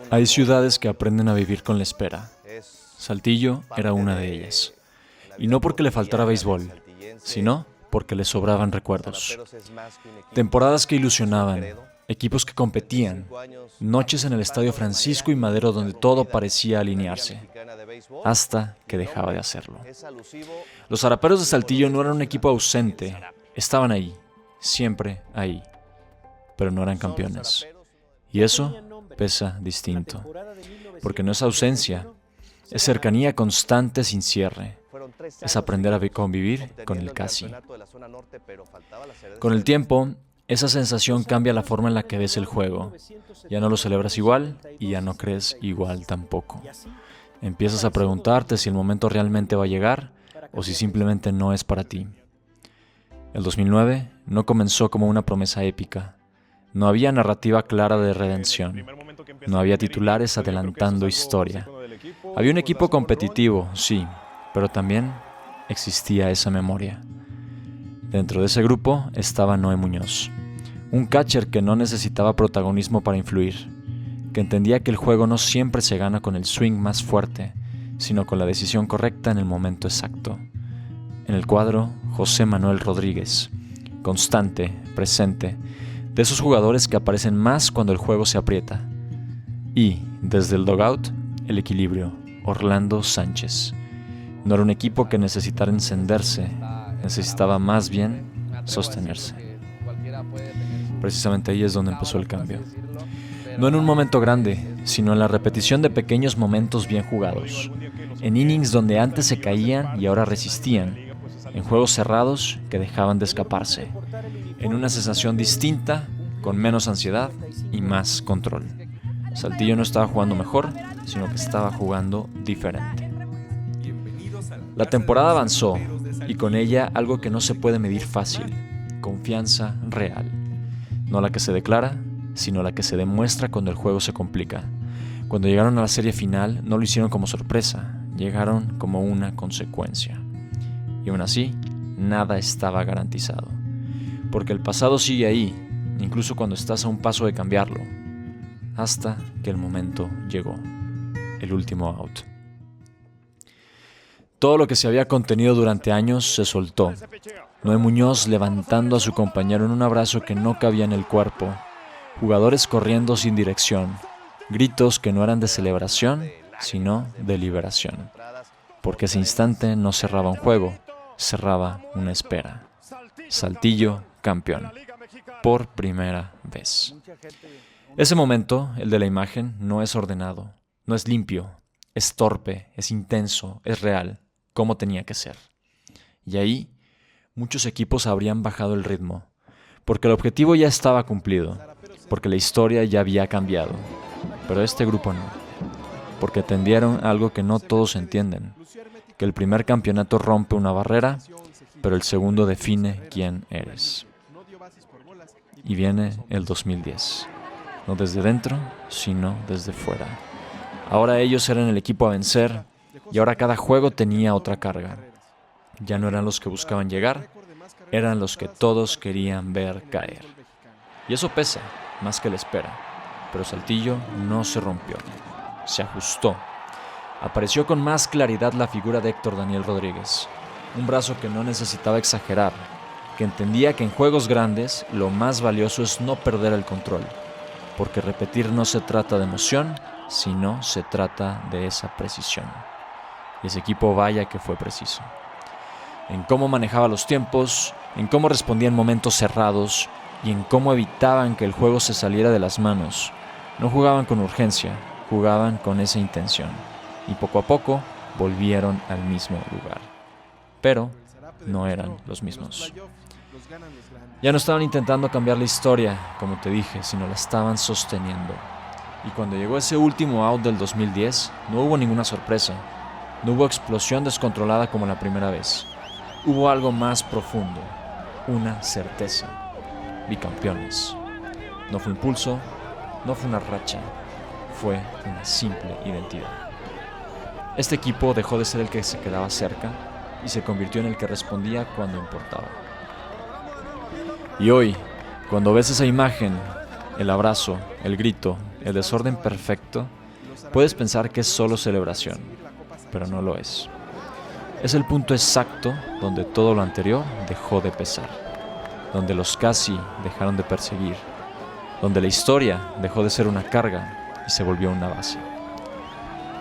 Hay ciudades que aprenden a vivir con la espera. Saltillo era una de ellas. Y no porque le faltara béisbol, sino porque le sobraban recuerdos. Temporadas que ilusionaban, equipos que competían, noches en el Estadio Francisco y Madero donde todo parecía alinearse, hasta que dejaba de hacerlo. Los Zaraperos de Saltillo no eran un equipo ausente, estaban ahí, siempre ahí, pero no eran campeones. Y eso pesa distinto, porque no es ausencia, es cercanía constante sin cierre. Es aprender a convivir con el casi. Con el tiempo, esa sensación cambia la forma en la que ves el juego. Ya no lo celebras igual y ya no crees igual tampoco. Empiezas a preguntarte si el momento realmente va a llegar o si simplemente no es para ti. El 2009 no comenzó como una promesa épica. No había narrativa clara de redención. No había titulares adelantando historia. Había un equipo competitivo, sí, pero también existía esa memoria. Dentro de ese grupo estaba Noé Muñoz, un catcher que no necesitaba protagonismo para influir, que entendía que el juego no siempre se gana con el swing más fuerte, sino con la decisión correcta en el momento exacto. En el cuadro, José Manuel Rodríguez, constante, presente, de esos jugadores que aparecen más cuando el juego se aprieta. Y, desde el dugout, el equilibrio, Orlando Sánchez. No era un equipo que necesitara encenderse, necesitaba más bien sostenerse. Precisamente ahí es donde empezó el cambio. No en un momento grande, sino en la repetición de pequeños momentos bien jugados. En innings donde antes se caían y ahora resistían. En juegos cerrados que dejaban de escaparse. En una sensación distinta, con menos ansiedad y más control. Saltillo no estaba jugando mejor, sino que estaba jugando diferente. La temporada avanzó, y con ella algo que no se puede medir fácil, confianza real. No la que se declara, sino la que se demuestra cuando el juego se complica. Cuando llegaron a la serie final, no lo hicieron como sorpresa, llegaron como una consecuencia. Y aún así, nada estaba garantizado. Porque el pasado sigue ahí, incluso cuando estás a un paso de cambiarlo. Hasta que el momento llegó, el último out. Todo lo que se había contenido durante años se soltó. Noé Muñoz levantando a su compañero en un abrazo que no cabía en el cuerpo. Jugadores corriendo sin dirección. Gritos que no eran de celebración, sino de liberación. Porque ese instante no cerraba un juego, cerraba una espera. Saltillo, campeón. Por primera vez. Ese momento, el de la imagen, no es ordenado, no es limpio, es torpe, es intenso, es real, como tenía que ser. Y ahí, muchos equipos habrían bajado el ritmo, porque el objetivo ya estaba cumplido, porque la historia ya había cambiado, pero este grupo no, porque entendieron algo que no todos entienden, que el primer campeonato rompe una barrera, pero el segundo define quién eres. Y viene el 2010. No desde dentro, sino desde fuera. Ahora ellos eran el equipo a vencer y ahora cada juego tenía otra carga. Ya no eran los que buscaban llegar, eran los que todos querían ver caer. Y eso pesa, más que la espera. Pero Saltillo no se rompió, se ajustó. Apareció con más claridad la figura de Héctor Daniel Rodríguez. Un brazo que no necesitaba exagerar, que entendía que en juegos grandes lo más valioso es no perder el control. Porque repetir no se trata de emoción, sino se trata de esa precisión. Y ese equipo vaya que fue preciso. En cómo manejaba los tiempos, en cómo respondía en momentos cerrados y en cómo evitaban que el juego se saliera de las manos. No jugaban con urgencia, jugaban con esa intención. Y poco a poco volvieron al mismo lugar. Pero no eran los mismos. Ya no estaban intentando cambiar la historia, como te dije, sino la estaban sosteniendo. Y cuando llegó ese último out del 2010, no hubo ninguna sorpresa. No hubo explosión descontrolada como la primera vez. Hubo algo más profundo, una certeza. Bicampeones. No fue impulso, no fue una racha, fue una simple identidad. Este equipo dejó de ser el que se quedaba cerca y se convirtió en el que respondía cuando importaba. Y hoy, cuando ves esa imagen, el abrazo, el grito, el desorden perfecto, puedes pensar que es solo celebración, pero no lo es. Es el punto exacto donde todo lo anterior dejó de pesar, donde los casi dejaron de perseguir, donde la historia dejó de ser una carga y se volvió una base.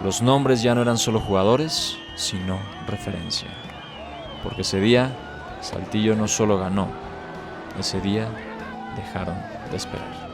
Los nombres ya no eran solo jugadores, sino referencia. Porque ese día, Saltillo no solo ganó, ese día dejaron de esperar.